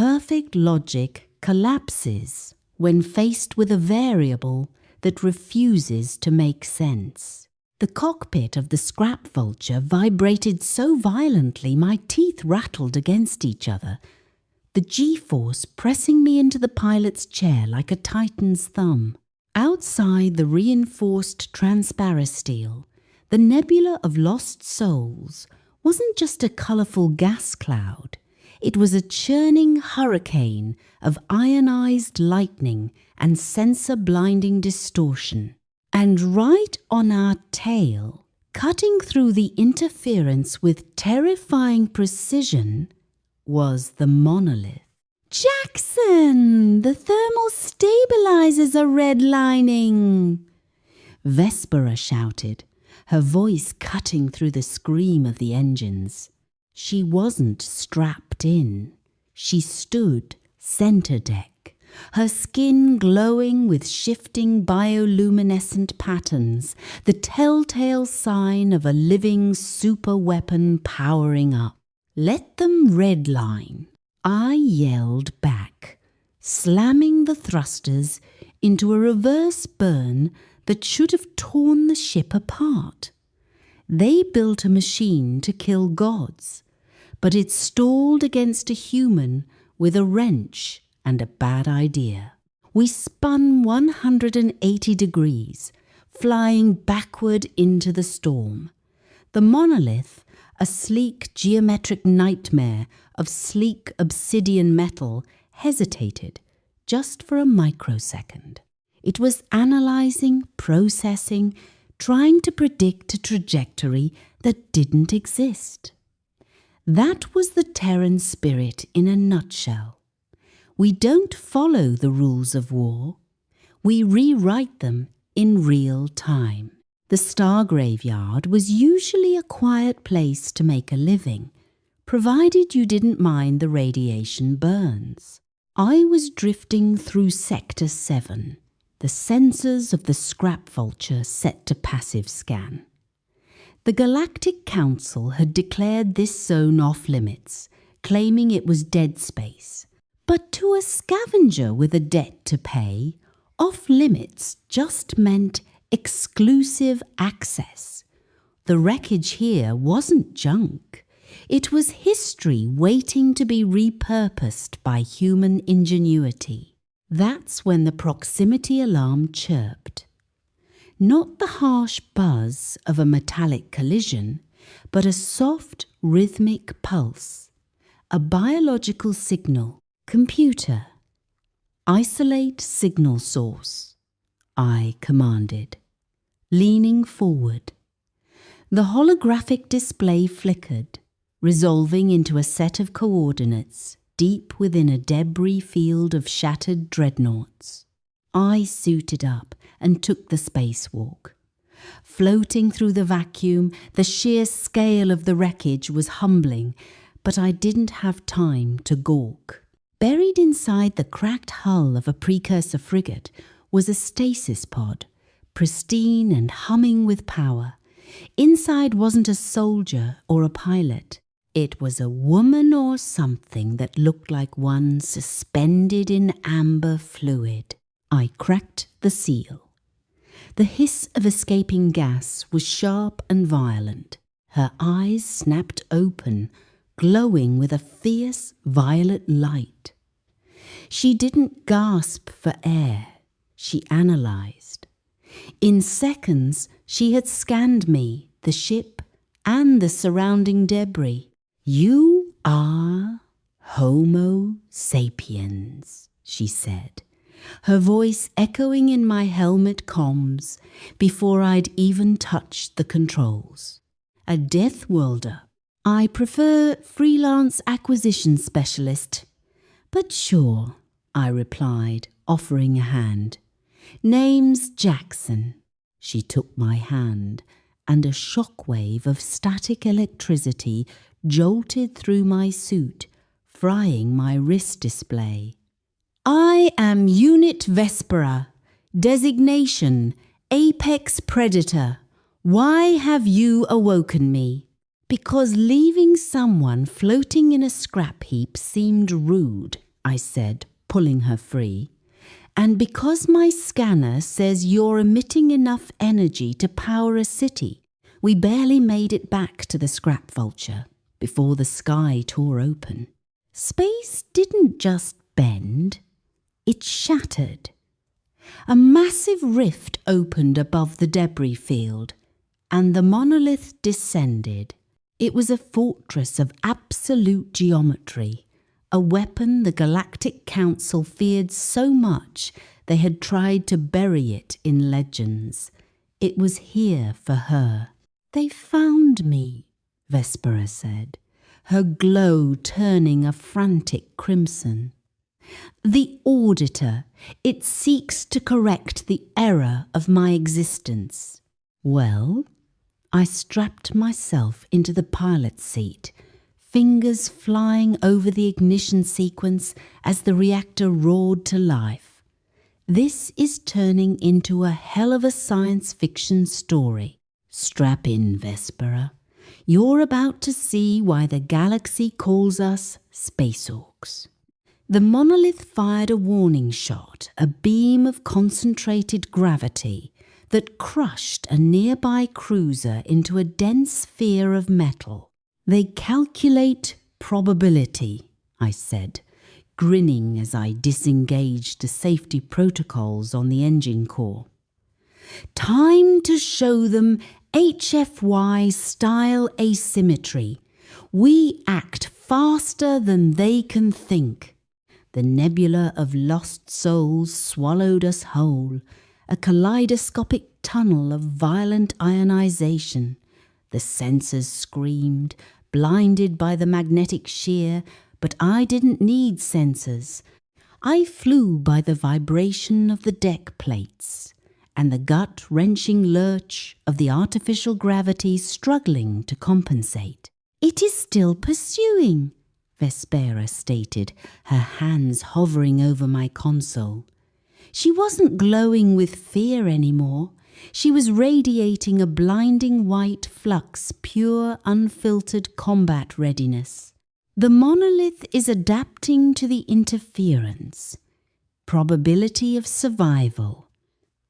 perfect logic collapses when faced with a variable that refuses to make sense. The cockpit of the scrap vulture vibrated so violently my teeth rattled against each other, the G-force pressing me into the pilot's chair like a titan's thumb. Outside the reinforced transparasteel, the nebula of lost souls wasn't just a colourful gas cloud. It was a churning hurricane of ionized lightning and sensor-blinding distortion. And right on our tail, cutting through the interference with terrifying precision, was the Monolith. "Jackson, the thermal stabilizers are redlining!" Vespera shouted, her voice cutting through the scream of the engines. She wasn't strapped in. She stood center deck, her skin glowing with shifting bioluminescent patterns, the telltale sign of a living superweapon powering up. "Let them redline," I yelled back, slamming the thrusters into a reverse burn that should have torn the ship apart. They built a machine to kill gods, but it stalled against a human with a wrench and a bad idea. We spun 180 degrees, flying backward into the storm. The Monolith, a sleek geometric nightmare of sleek obsidian metal, hesitated just for a microsecond. It was analyzing, processing, trying to predict a trajectory that didn't exist. That was the Terran Spirit in a nutshell. We don't follow the rules of war. We rewrite them in real time. The star graveyard was usually a quiet place to make a living, provided you didn't mind the radiation burns. I was drifting through Sector 7, the sensors of the scrap vulture set to passive scan. The Galactic Council had declared this zone off-limits, claiming it was dead space. But to a scavenger with a debt to pay, off-limits just meant exclusive access. The wreckage here wasn't junk. It was history waiting to be repurposed by human ingenuity. That's when the proximity alarm chirped. Not the harsh buzz of a metallic collision, but a soft, rhythmic pulse. A biological signal. "Computer, isolate signal source," I commanded, leaning forward. The holographic display flickered, resolving into a set of coordinates deep within a debris field of shattered dreadnoughts. I suited up and took the spacewalk. Floating through the vacuum, the sheer scale of the wreckage was humbling, but I didn't have time to gawk. Buried inside the cracked hull of a precursor frigate was a stasis pod, pristine and humming with power. Inside wasn't a soldier or a pilot. It was a woman or something that looked like one suspended in amber fluid. I cracked the seal. The hiss of escaping gas was sharp and violent. Her eyes snapped open, glowing with a fierce violet light. She didn't gasp for air. She analyzed. In seconds, she had scanned me, the ship, and the surrounding debris. "You are Homo sapiens," she said, her voice echoing in my helmet comms before I'd even touched the controls. "A death worlder. I prefer freelance acquisition specialist. But sure," I replied, offering a hand. "Name's Jackson." She took my hand, and a shockwave of static electricity jolted through my suit, frying my wrist display. "I am Unit Vespera. Designation, Apex Predator. Why have you awoken me?" "Because leaving someone floating in a scrap heap seemed rude," I said, pulling her free. "And because my scanner says you're emitting enough energy to power a city, we barely made it back to the scrap vulture before the sky tore open. Space didn't just bend, it shattered. A massive rift opened above the debris field, and the monolith descended. It was a fortress of absolute geometry, a weapon the Galactic Council feared so much they had tried to bury it in legends. It was here for her. "They found me," Vespera said, her glow turning a frantic crimson. "The Auditor. It seeks to correct the error of my existence." "Well?" I strapped myself into the pilot's seat, fingers flying over the ignition sequence as the reactor roared to life. "This is turning into a hell of a science fiction story. Strap in, Vespera. You're about to see why the galaxy calls us Space Orcs." The monolith fired a warning shot, a beam of concentrated gravity that crushed a nearby cruiser into a dense sphere of metal. "They calculate probability," I said, grinning as I disengaged the safety protocols on the engine core. "Time to show them HFY style asymmetry. We act faster than they can think." The nebula of lost souls swallowed us whole, a kaleidoscopic tunnel of violent ionization. The sensors screamed, blinded by the magnetic shear, but I didn't need sensors. I flew by the vibration of the deck plates and the gut-wrenching lurch of the artificial gravity struggling to compensate. "It is still pursuing," Vespera stated, her hands hovering over my console. She wasn't glowing with fear anymore. She was radiating a blinding white flux, pure, unfiltered combat readiness. "The monolith is adapting to the interference. Probability of survival,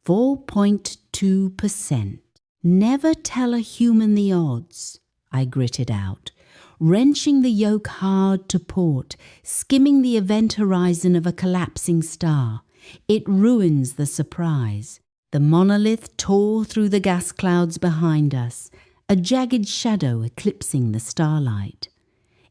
4.2%. Never tell a human the odds," I gritted out, wrenching the yoke hard to port, skimming the event horizon of a collapsing star. "It ruins the surprise." The monolith tore through the gas clouds behind us, a jagged shadow eclipsing the starlight.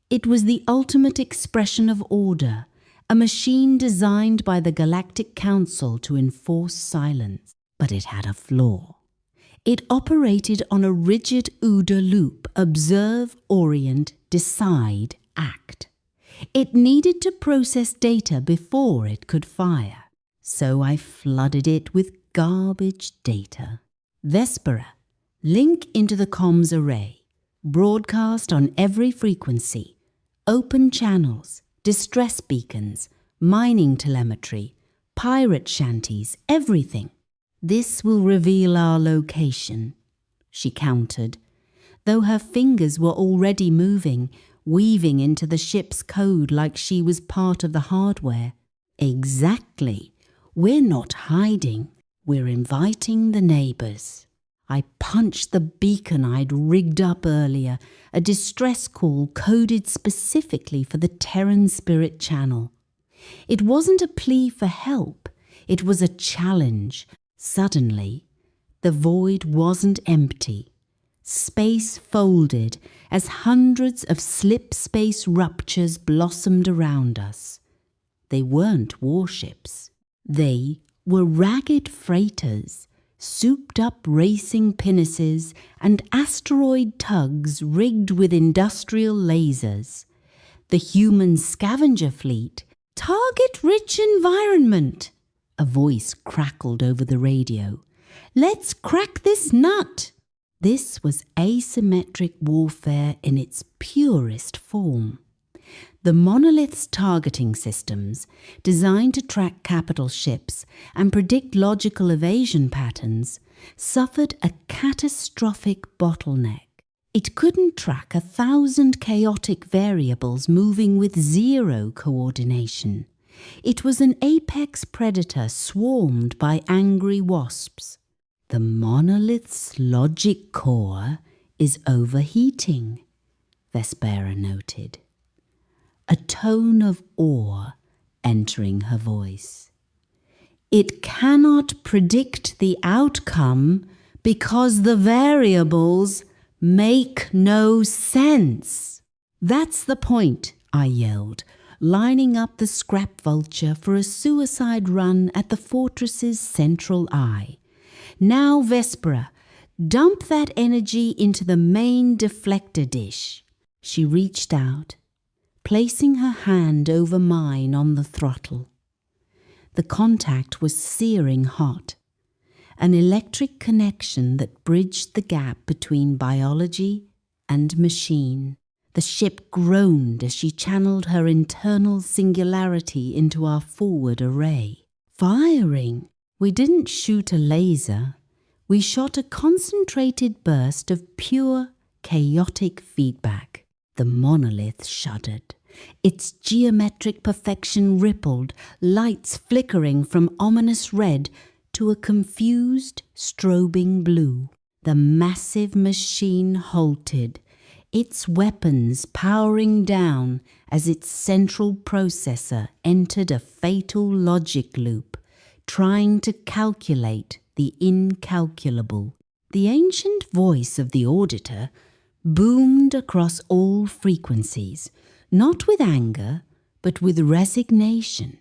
It was the ultimate expression of order, a machine designed by the Galactic Council to enforce silence. But it had a flaw. It operated on a rigid OODA loop: observe, orient, decide, act. It needed to process data before it could fire. So I flooded it with garbage data. "Vespera, link into the comms array. Broadcast on every frequency. Open channels, distress beacons, mining telemetry, pirate shanties, everything. This will reveal our location," she countered, though her fingers were already moving, weaving into the ship's code like she was part of the hardware. "Exactly. We're not hiding. We're inviting the neighbours." I punched the beacon I'd rigged up earlier, a distress call coded specifically for the Terran Spirit channel. It wasn't a plea for help, it was a challenge. Suddenly, the void wasn't empty. Space folded as hundreds of slip-space ruptures blossomed around us. They weren't warships. They were ragged freighters, souped-up racing pinnaces and asteroid tugs rigged with industrial lasers. The human scavenger fleet, "Target-rich environment," a voice crackled over the radio. "Let's crack this nut." This was asymmetric warfare in its purest form. The monolith's targeting systems, designed to track capital ships and predict logical evasion patterns, suffered a catastrophic bottleneck. It couldn't track 1,000 chaotic variables moving with zero coordination. It was an apex predator swarmed by angry wasps. The monolith's logic core is overheating, Vespera noted, a tone of awe entering her voice. It cannot predict the outcome because the variables make no sense. That's the point, I yelled, lining up the scrap vulture for a suicide run at the fortress's central eye. Now, Vespera, dump that energy into the main deflector dish. She reached out, placing her hand over mine on the throttle. The contact was searing hot, an electric connection that bridged the gap between biology and machine. The ship groaned as she channeled her internal singularity into our forward array. Firing! We didn't shoot a laser. We shot a concentrated burst of pure, chaotic feedback. The monolith shuddered. Its geometric perfection rippled, lights flickering from ominous red to a confused, strobing blue. The massive machine halted, its weapons powering down as its central processor entered a fatal logic loop, trying to calculate the incalculable. The ancient voice of the auditor boomed across all frequencies, not with anger, but with resignation.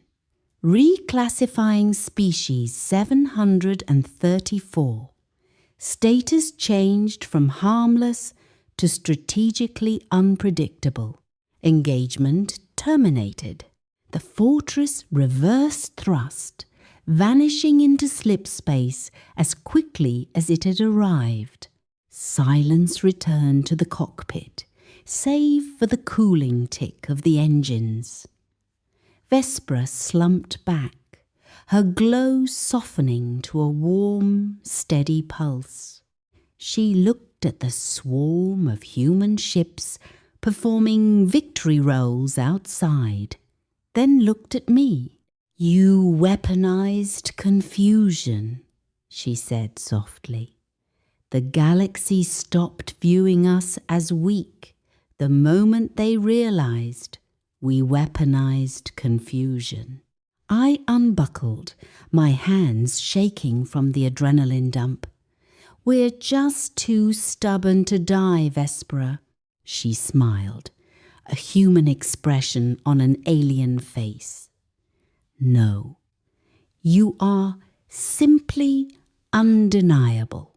Reclassifying species 734. Status changed from harmless to strategically unpredictable. Engagement terminated. The fortress reverse thrust, vanishing into slip space as quickly as it had arrived. Silence returned to the cockpit, save for the cooling tick of the engines. Vespera slumped back, her glow softening to a warm, steady pulse. She looked at the swarm of human ships performing victory rolls outside, then looked at me. "You weaponized confusion," she said softly. "The galaxy stopped viewing us as weak the moment they realized we weaponized confusion." I unbuckled, my hands shaking from the adrenaline dump. "We're just too stubborn to die, Vespera," she smiled, a human expression on an alien face. "No, you are simply undeniable."